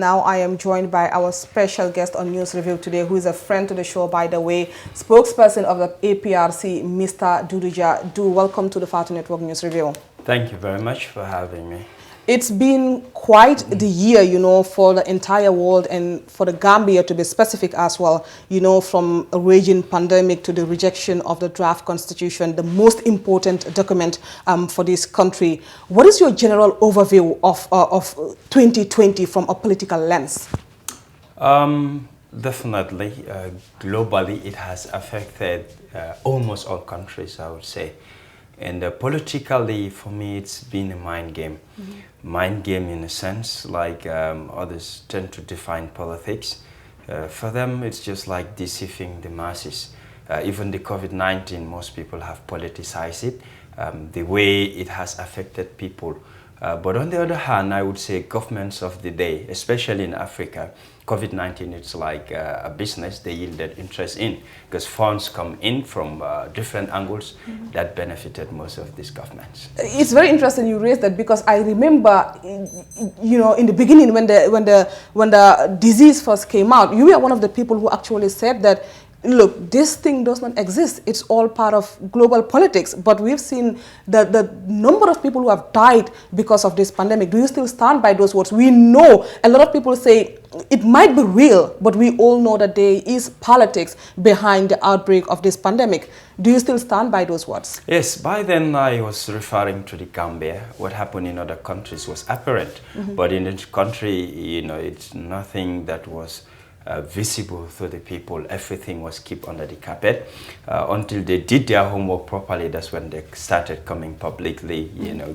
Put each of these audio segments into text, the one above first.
Now I am joined by our special guest on News Review today, who is a friend to the show, by the way, spokesperson of the APRC, Mr. Dodou Jah. Welcome to the Fatu Network News Review. Thank you very much for having me. It's been quite the year, for the entire world and for the Gambia to be specific as well, from a raging pandemic to the rejection of the draft constitution, the most important document for this country. What is your general overview of 2020 from a political lens? Definitely, globally, it has affected almost all countries, I would say. And politically, for me, it's been a mind game. Mind game in a sense, like others tend to define politics. For them, it's just like deceiving the masses. Even the COVID-19, most people have politicized it, the way it has affected people. But on the other hand, I would say governments of the day, especially in Africa, COVID-19, it's like a business they yielded interest in because funds come in from different angles that benefited most of these governments. It's very interesting you raised that because I remember, in the beginning when the disease first came out, you were one of the people who actually said that, look, this thing does not exist. It's all part of global politics. But we've seen the number of people who have died because of this pandemic. Do you still stand by those words? We know a lot of people say it might be real, but we all know that there is politics behind the outbreak of this pandemic. Do you still stand by those words? Yes, by then I was referring to the Gambia. What happened in other countries was apparent. But in this country, it's nothing that was visible to the people. Everything was kept under the carpet until they did their homework properly. That's when they started coming publicly,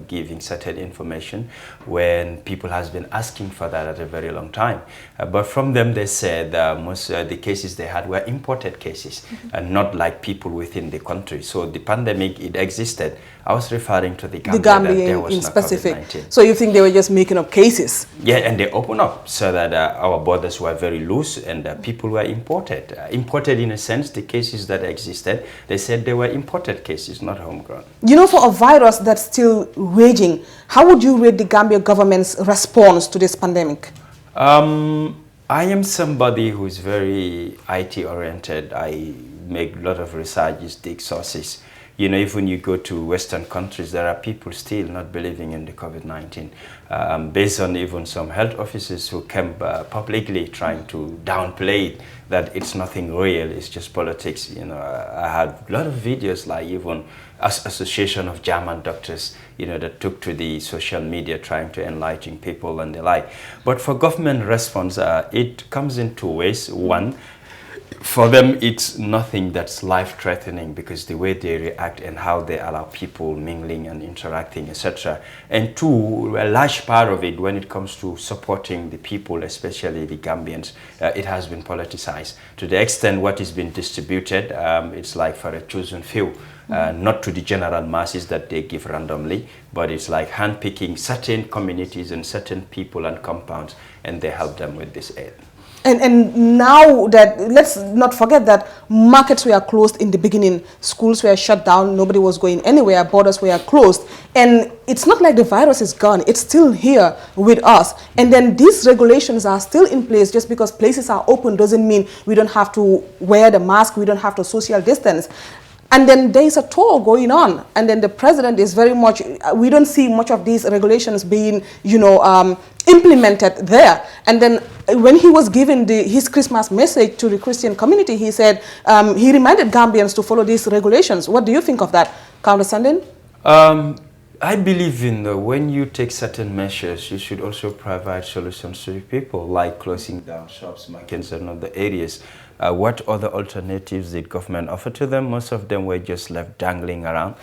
giving certain information when people has been asking for that at a very long time. But from them, they said most the cases they had were imported cases and not like people within the country. So the pandemic, it existed. I was referring to the Gambia that there was in no specific. COVID-19. So you think they were just making up cases? Yeah, and they opened up so that our borders were very loose and people were imported. Imported in a sense, the cases that existed, they said they were imported cases, not homegrown. For a virus that's still raging, how would you rate the Gambia government's response to this pandemic? I am somebody who is very IT oriented. I make a lot of researches, dig sources. Even you go to Western countries, there are people still not believing in the COVID-19. Based on even some health officers who came publicly trying to downplay that it's nothing real, it's just politics. I had a lot of videos like even Association of German doctors, that took to the social media trying to enlighten people and the like. But for government response, it comes in two ways. One, for them, it's nothing that's life-threatening because the way they react and how they allow people mingling and interacting, etc. And two, a large part of it, when it comes to supporting the people, especially the Gambians, it has been politicized. To the extent what is being distributed, it's like for a chosen few, not to the general masses that they give randomly, but it's like handpicking certain communities and certain people and compounds, and they help them with this aid. And now that, let's not forget that markets were closed in the beginning, schools were shut down, nobody was going anywhere, borders were closed. And it's not like the virus is gone, it's still here with us. And then these regulations are still in place. Just because places are open doesn't mean we don't have to wear the mask, we don't have to social distance. And then there is a tour going on. And then the president is very much, we don't see much of these regulations being, implemented there. And then when he was giving his Christmas message to the Christian community, he said, he reminded Gambians to follow these regulations. What do you think of that, Councillor Sandin? I believe when you take certain measures, you should also provide solutions to the people, like closing down shops, markets, and other areas. What other alternatives did government offer to them? Most of them were just left dangling around,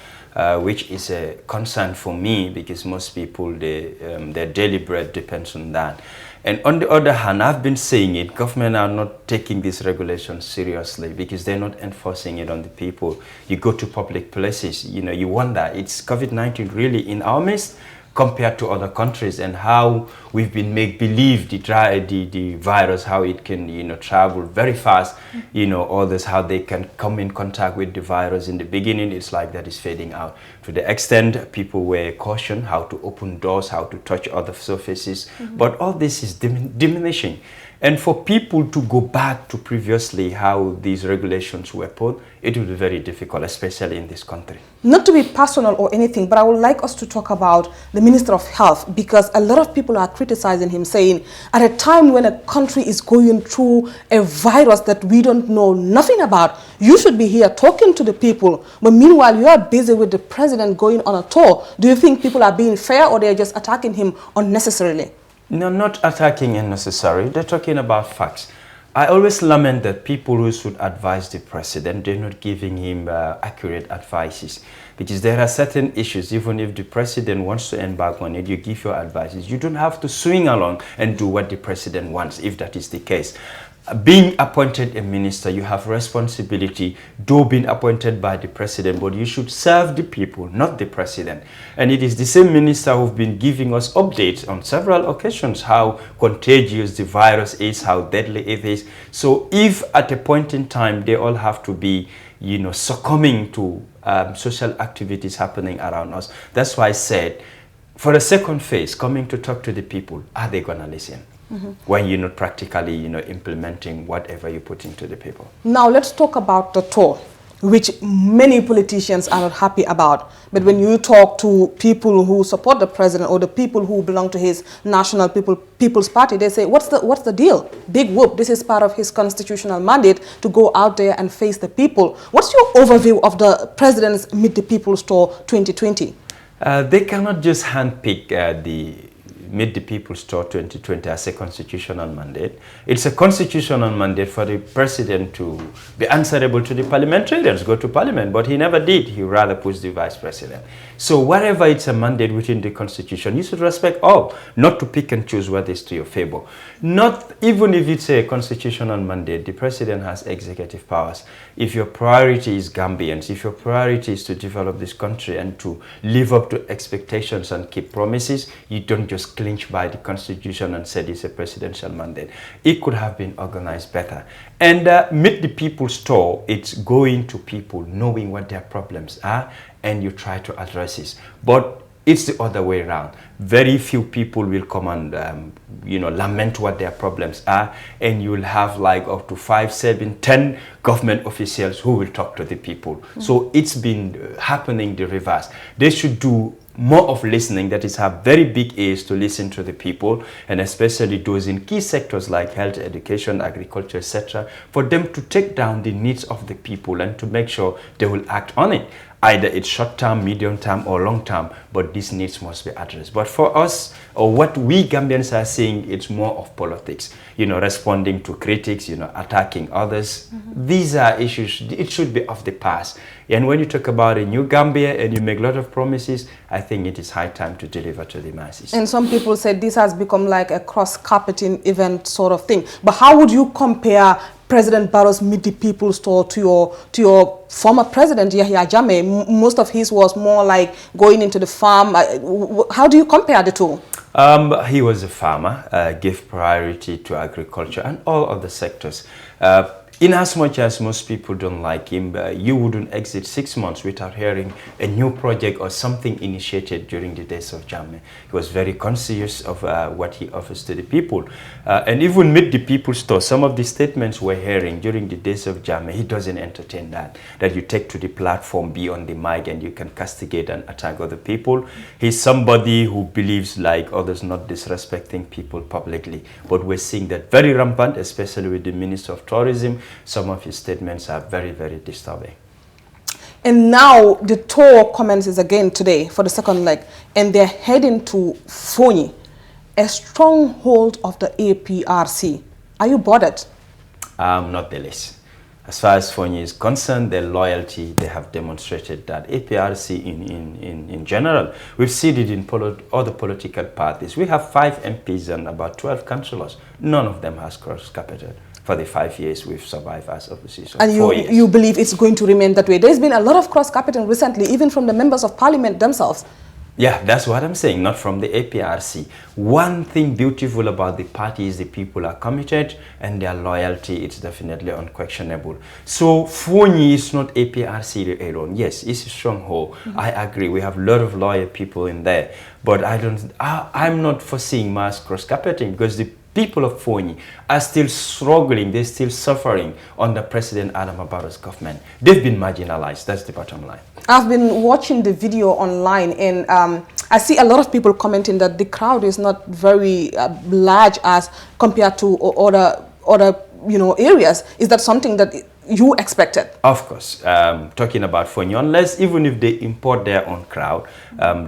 which is a concern for me because most people, their daily bread depends on that. And on the other hand, I've been saying it, government are not taking these regulations seriously because they're not enforcing it on the people. You go to public places, you wonder, it's COVID-19 really in our midst? compared to other countries, and how we've been make believe the virus, how it can, you know, travel very fast, you know, others how they can come in contact with the virus. In the beginning, it's like that is fading out. To the extent people were cautioned how to open doors, how to touch other surfaces, but all this is diminishing. And for people to go back to previously how these regulations were put, it will be very difficult, especially in this country. Not to be personal or anything, but I would like us to talk about the Minister of Health, because a lot of people are criticizing him, saying at a time when a country is going through a virus that we don't know nothing about, you should be here talking to the people. But meanwhile, you are busy with the president going on a tour. Do you think people are being fair, or they're just attacking him unnecessarily? No, not attacking unnecessary. They're talking about facts. I always lament that people who should advise the president, they're not giving him accurate advices. Because there are certain issues, even if the president wants to embark on it, you give your advices. You don't have to swing along and do what the president wants, if that is the case. Being appointed a minister, you have responsibility, though being appointed by the president, but you should serve the people, not the president. And it is the same minister who've been giving us updates on several occasions, how contagious the virus is, how deadly it is. So if at a point in time, they all have to be, you know, succumbing to social activities happening around us. That's why I said, for a second phase, coming to talk to the people, are they going to listen? When you're not practically, you know, implementing whatever you put into the people. Now let's talk about the tour, which many politicians are not happy about. But when you talk to people who support the president, or the people who belong to his National People's Party, they say, what's the deal? Big whoop, this is part of his constitutional mandate to go out there and face the people. What's your overview of the president's Meet the People's Tour 2020? They cannot just handpick the Meet the People's Tour 2020 as a constitutional mandate. It's a constitutional mandate for the president to be answerable to the parliamentarians, go to parliament, but he never did. He rather pushed the vice president. So whatever it's a mandate within the constitution, you should respect all, not to pick and choose what is to your favor. Not even if it's a constitutional mandate, the president has executive powers. If your priority is Gambians, if your priority is to develop this country and to live up to expectations and keep promises, you don't just clinch by the constitution and said it's a presidential mandate. It could have been organized better. And Meet the People's Tour, it's going to people, knowing what their problems are, and you try to address it. But it's the other way around. Very few people will come and you know, lament what their problems are, and you will have like up to 5, 7, 10 government officials who will talk to the people. So it's been happening the reverse. They should do more of listening, that is, have very big ears to listen to the people, and especially those in key sectors like health, education, agriculture, etc., for them to take down the needs of the people and to make sure they will act on it. Either it's short term, medium term, or long term, but these needs must be addressed. But for us, or what we Gambians are seeing, it's more of politics, you know, responding to critics, you know, attacking others. These are issues, it should be of the past. And when you talk about a new Gambia and you make a lot of promises, I think it is high time to deliver to the masses. And some people said this has become like a cross-carpeting event sort of thing. But how would you compare President Barrow's Meet the People's Tour to your former president, Yahya Jammeh? Most of his was more like going into the farm. How do you compare the two? He was a farmer, gave priority to agriculture and all other sectors. In as much as most people don't like him, you wouldn't exit 6 months without hearing a new project or something initiated during the days of Jammeh. He was very conscious of what he offers to the people. And even Meet the People's Tour, some of the statements we're hearing during the days of Jammeh, he doesn't entertain that you take to the platform, be on the mic, and you can castigate and attack other people. He's somebody who believes, like others, not disrespecting people publicly. But we're seeing that very rampant, especially with the Minister of Tourism. Some of his statements are very, very disturbing. And now the tour commences again today for the second leg, and they're heading to Foni, a stronghold of the APRC. Are you bothered? Not the least. As far as Foni is concerned, their loyalty, they have demonstrated that. APRC in general, we've seen it in other political parties. We have 5 MPs and about 12 councillors. None of them has cross-carpeted for the 5 years we've survived as opposition. And you believe it's going to remain that way? There's been a lot of cross-carpeting recently, even from the members of parliament themselves. Yeah, that's what I'm saying, not from the APRC. One thing beautiful about the party is the people are committed and their loyalty is definitely unquestionable. So FONI is not APRC alone. Yes, it's a stronghold. I agree. We have a lot of loyal people in there. But I'm not foreseeing mass cross-carpeting because the people of FONI are still struggling, they're still suffering under President Adama Barrow's government. They've been marginalized, that's the bottom line. I've been watching the video online and I see a lot of people commenting that the crowd is not very large as compared to other areas. Is that something that you expected? Of course. Talking about FONI, unless even if they import their own crowd,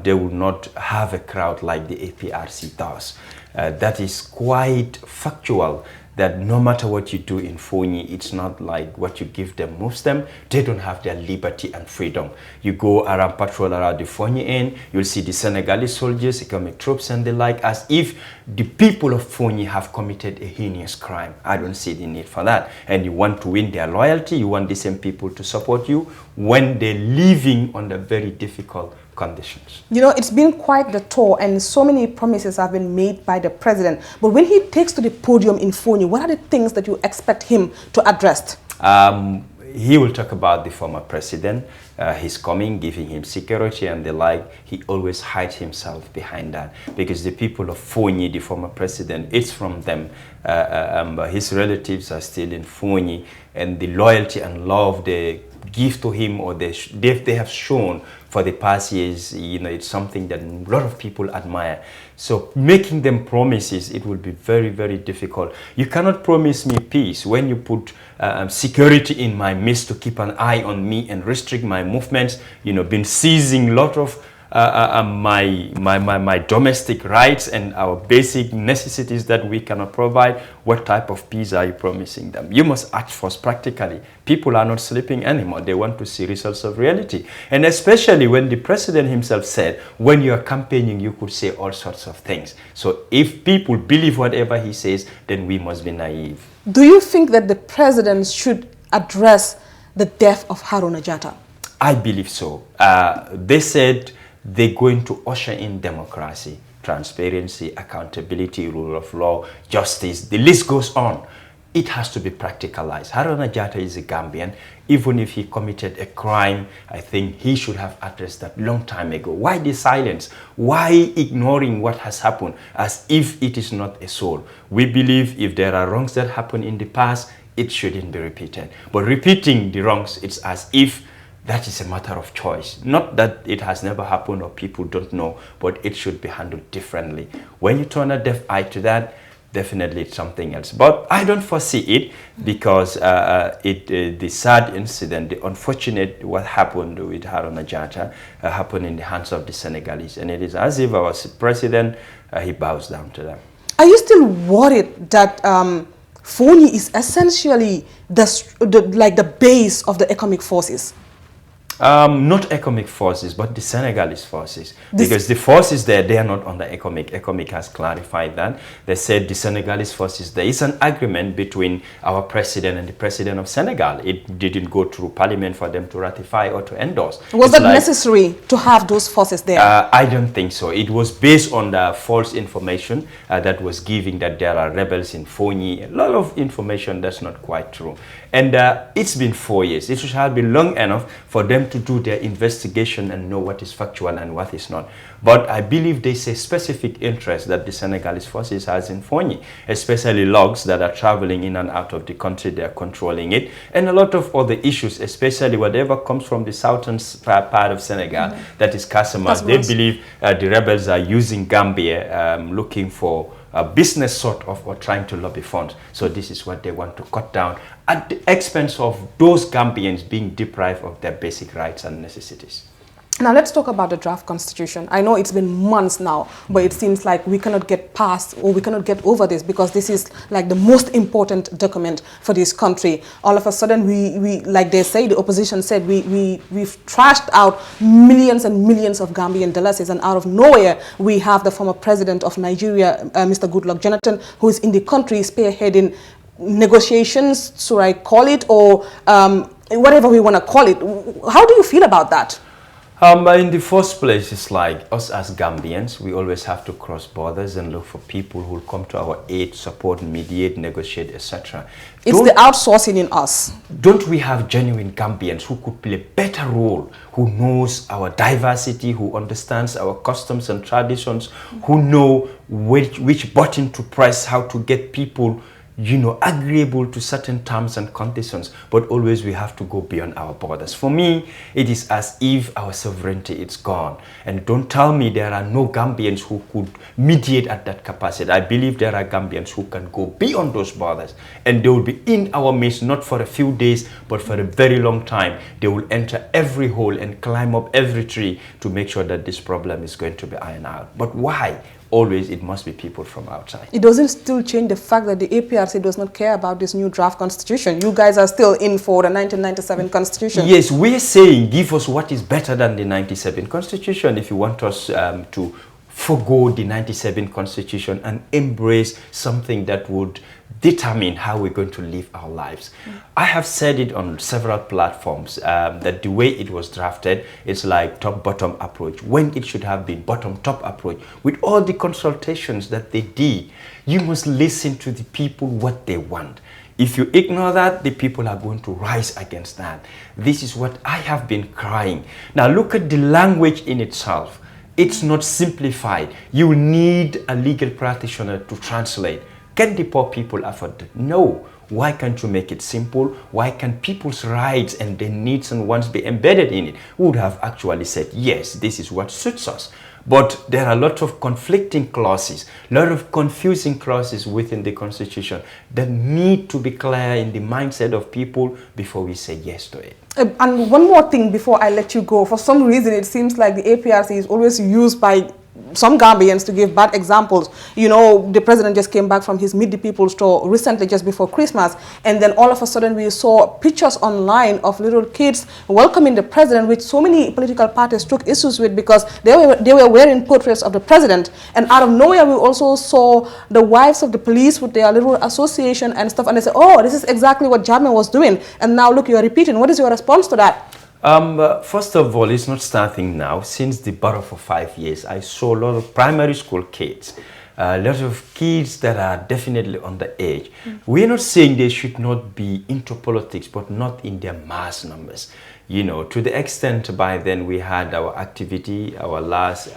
they will not have a crowd like the APRC does. That is quite factual, that no matter what you do in FONI, it's not like what you give them moves them. They don't have their liberty and freedom. You go around, patrol around the FONI end, you'll see the Senegalese soldiers, economic troops and the like, as if the people of FONI have committed a heinous crime. I don't see the need for that. And you want to win their loyalty, you want the same people to support you when they're living under very difficult conditions. You know, it's been quite the tour and so many promises have been made by the president. But when he takes to the podium in FONI, what are the things that you expect him to address? He will talk about the former president, his coming, giving him security and the like. He always hides himself behind that because the people of FONI, the former president, it's from them. His relatives are still in FONI, and the loyalty and love they give to him or they have shown for the past years, you know, it's something that a lot of people admire. So making them promises, it will be very, very difficult. You cannot promise me peace when you put security in my midst to keep an eye on me and restrict my movements, you know, been seizing a lot of my domestic rights and our basic necessities that we cannot provide. What type of peace are you promising them? You must act first practically. People are not sleeping anymore. They want to see results of reality. And especially when the president himself said, when you are campaigning, you could say all sorts of things. So if people believe whatever he says, then we must be naive. Do you think that the president should address the death of Haluna Ajata? I believe so. They said they're going to usher in democracy, transparency, accountability, rule of law, justice. The list goes on. It has to be practicalized. Haluna Ajata is a Gambian. Even if he committed a crime, I think he should have addressed that long time ago. Why the silence? Why ignoring what has happened as if it is not a soul? We believe if there are wrongs that happened in the past, it shouldn't be repeated. But repeating the wrongs, it's as if that is a matter of choice. Not that it has never happened or people don't know, but it should be handled differently. When you turn a deaf eye to that, definitely it's something else. But I don't foresee it because the sad incident, the unfortunate what happened with Haluna Ajata happened in the hands of the Senegalese. And it is as if our president, he bows down to them. Are you still worried that FONI is essentially the base of the economic forces? Not economic forces, but the Senegalese forces. Because the forces there, they are not under economic. Economic has clarified that. They said the Senegalese forces, there is an agreement between our president and the president of Senegal. It didn't go through parliament for them to ratify or to endorse. Was that necessary to have those forces there? I don't think so. It was based on the false information that was giving that there are rebels in FONI. A lot of information that's not quite true. And it's been 4 years. It should have been long enough for them to do their investigation and know what is factual and what is not. But I believe there's a specific interest that the Senegalese forces has in FONI, especially logs that are traveling in and out of the country, they're controlling it. And a lot of other issues, especially whatever comes from the southern part of Senegal, that is Casamance. They believe the rebels are using Gambia, looking for a business sort of, or trying to lobby funds. So this is what they want to cut down at the expense of those Gambians being deprived of their basic rights and necessities. Now let's talk about the draft constitution. I know it's been months now, but it seems like we cannot get past or we cannot get over this because this is like the most important document for this country. All of a sudden, we like they say, the opposition said, we've trashed out millions and millions of Gambian dollars, and out of nowhere, we have the former president of Nigeria, Mr. Goodluck Jonathan, who is in the country spearheading negotiations, should I call it, or whatever we want to call it. How do you feel about that? In the first place, it's like us as Gambians, we always have to cross borders and look for people who will come to our aid, support, mediate, negotiate, etc. It's the outsourcing in us. Don't we have genuine Gambians who could play a better role, who knows our diversity, who understands our customs and traditions, who know which button to press, how to get people, you know, agreeable to certain terms and conditions, but always we have to go beyond our borders. For me, it is as if our sovereignty is gone. And don't tell me there are no Gambians who could mediate at that capacity. I believe there are Gambians who can go beyond those borders, and they will be in our midst, not for a few days, but for a very long time. They will enter every hole and climb up every tree to make sure that this problem is going to be ironed out. But why? Always it must be people from outside. It doesn't still change the fact that the APRC does not care about this new draft constitution. You guys are still in for the 1997 constitution. Yes, we're saying give us what is better than the 97 constitution if you want us to forgo the 97 constitution and embrace something that would determine how we're going to live our lives. I have said it on several platforms that the way it was drafted is like top-bottom approach, when it should have been bottom-top approach. With all the consultations that they did, you must listen to the people what they want. If you ignore that, the people are going to rise against that. This is what I have been crying. Now look at the language in itself. It's not simplified. You need a legal practitioner to translate. Can the poor people afford it? No. Why can't you make it simple? Why can't people's rights and their needs and wants be embedded in it? We would have actually said, yes, this is what suits us. But there are a lot of conflicting clauses, a lot of confusing clauses within the Constitution that need to be clear in the mindset of people before we say yes to it. And one more thing before I let you go. For some reason, it seems like the APRC is always used by some Gambians to give bad examples. You know, the president just came back from his Meet the People's tour recently, just before Christmas, and then all of a sudden we saw pictures online of little kids welcoming the president, which so many political parties took issues with because they were wearing portraits of the president. And out of nowhere, we also saw the wives of the police with their little association and stuff, and they said, oh, this is exactly what Jammeh was doing, and now look, you are repeating. What is your response to that? First of all, it's not starting now. Since the Barrow for 5 years, I saw a lot of primary school kids, a lot of kids that are definitely on the age. We're not saying they should not be into politics, but not in their mass numbers. You know, to the extent by then we had our activity, our last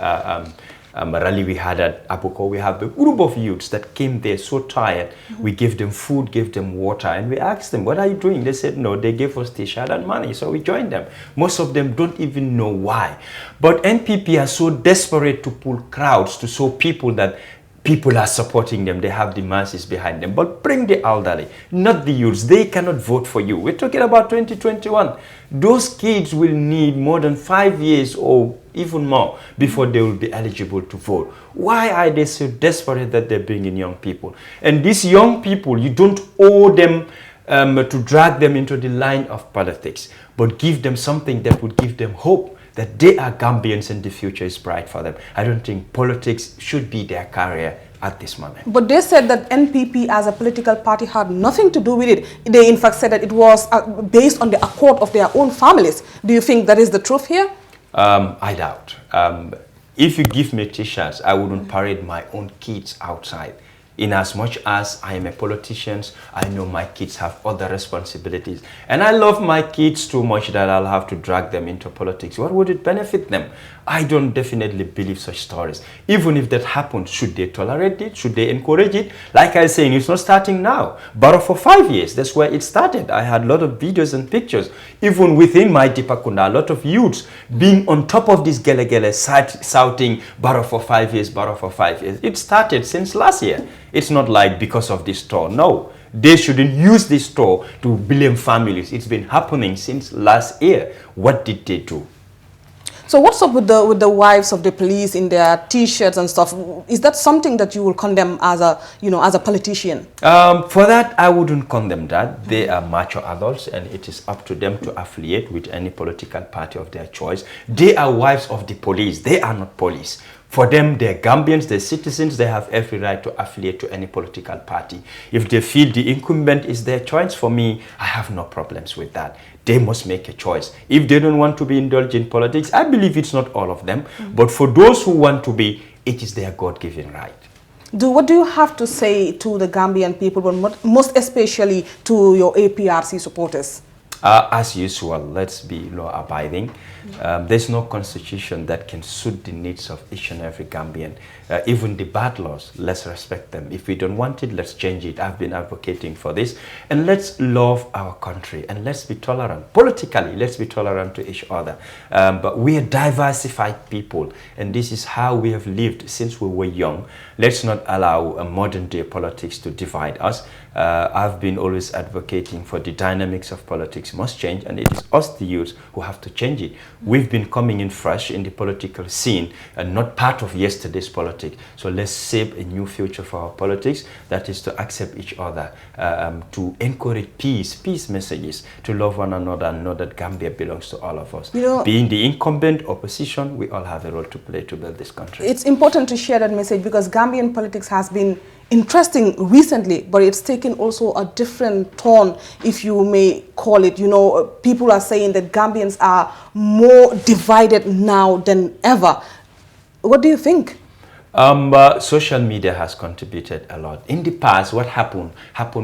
rally we had at Aprc'S, we have a group of youths that came there so tired. We gave them food, gave them water, and we asked them, what are you doing? They said, no, they gave us t-shirt and money, so we joined them. Most of them don't even know why. But NPP are so desperate to pull crowds, to show people that people are supporting them, they have the masses behind them. But bring the elderly, not the youths. They cannot vote for you. We're talking about 2021. Those kids will need more than 5 years or even more before they will be eligible to vote. Why are they so desperate that they're bringing young people? And these young people, you don't owe them to drag them into the line of politics, but give them something that would give them hope that they are Gambians and the future is bright for them. I don't think politics should be their career at this moment. But they said that NPP as a political party had nothing to do with it. They in fact said that it was based on the accord of their own families. Do you think that is the truth here? I doubt. If you give me t-shirts, I wouldn't parade my own kids outside. In as much as I am a politician, I know my kids have other responsibilities. And I love my kids too much that I'll have to drag them into politics. What would it benefit them? I don't definitely believe such stories. Even if that happens, should they tolerate it? Should they encourage it? Like I was saying, it's not starting now. Barrow for 5 years, that's where it started. I had a lot of videos and pictures. Even within my Dipakunda, a lot of youths being on top of this gele shouting Barrow for 5 years, Barrow for 5 years. It started since last year. It's not like because of this store. No, they shouldn't use this store to blame families. It's been happening since last year. What did they do? So what's up with the wives of the police in their t-shirts and stuff? Is that something that you will condemn as a, you know, as a politician? For that, I wouldn't condemn that. They are mature adults and it is up to them to affiliate with any political party of their choice. They are wives of the police. They are not police. For them, they're Gambians, they're citizens, they have every right to affiliate to any political party. If they feel the incumbent is their choice, for me, I have no problems with that. They must make a choice. If they don't want to be indulged in politics, I believe it's not all of them, but for those who want to be, it is their God-given right. What do you have to say to the Gambian people, but most especially to your APRC supporters? As usual, let's be law-abiding. There's no constitution that can suit the needs of each and every Gambian. Even the bad laws, let's respect them. If we don't want it, let's change it. I've been advocating for this. And let's love our country and let's be tolerant. Politically, let's be tolerant to each other. But we are diversified people, and this is how we have lived since we were young. Let's not allow modern-day politics to divide us. I've been always advocating for the dynamics of politics must change, and it is us, the youth, who have to change it. We've been coming in fresh in the political scene and not part of yesterday's politics. So let's shape a new future for our politics that is to accept each other, to encourage peace messages, to love one another and know that Gambia belongs to all of us. Being the incumbent, opposition, we all have a role to play to build this country. It's important to share that message because Gambian politics has been interesting recently, but it's taken also a different tone, if you may call it. People are saying that Gambians are more divided now than ever. What do you think? Social media has contributed a lot. In the past, what happened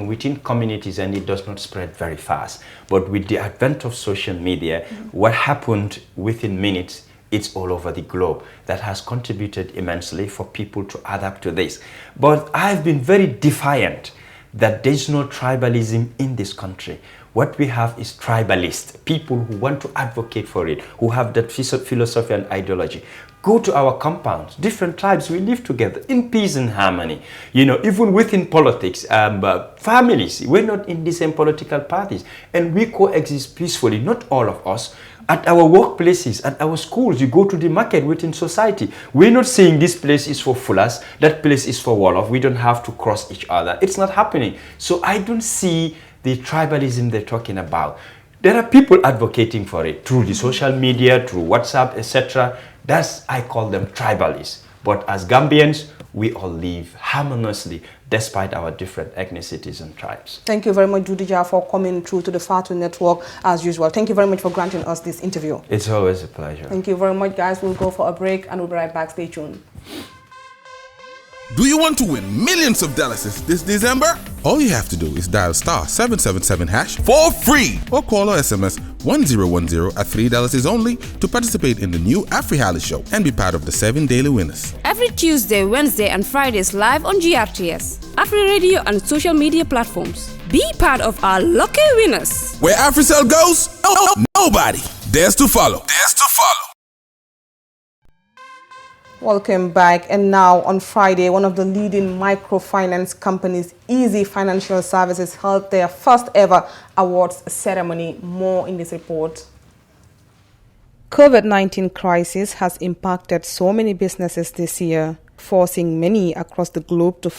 within communities, and it does not spread very fast. But with the advent of social media, what happened within minutes, it's all over the globe. That has contributed immensely for people to adapt to this. But I've been very defiant that there's no tribalism in this country. What we have is tribalists, people who want to advocate for it, who have that philosophy and ideology. Go to our compounds, different tribes, we live together in peace and harmony. Even within politics, families, we're not in the same political parties, and we coexist peacefully, not all of us. At our workplaces, at our schools, you go to the market within society. We're not saying this place is for Fulas, that place is for Wolof. We don't have to cross each other. It's not happening. So I don't see the tribalism they're talking about. There are people advocating for it through the social media, through WhatsApp, etc. I call them tribalists. But as Gambians, we all live harmoniously despite our different ethnicities and tribes. Thank you very much, Dodou Jah, for coming through to the Fatu Network as usual. Thank you very much for granting us this interview. It's always a pleasure. Thank you very much, guys. We'll go for a break and we'll be right back. Stay tuned. Do you want to win millions of dollars this December? All you have to do is dial *777# for free or call or SMS 1010 at $3 is only to participate in the new AfriHali show and be part of the 7 daily winners. Every Tuesday, Wednesday and Fridays live on GRTS, Afri Radio and social media platforms. Be part of our lucky winners. Where AfriCell goes, nobody dares to follow. Welcome back. And now on Friday, one of the leading microfinance companies, Easy Financial Services, held their first ever awards ceremony. More in this report. COVID-19 crisis has impacted so many businesses this year, forcing many across the globe to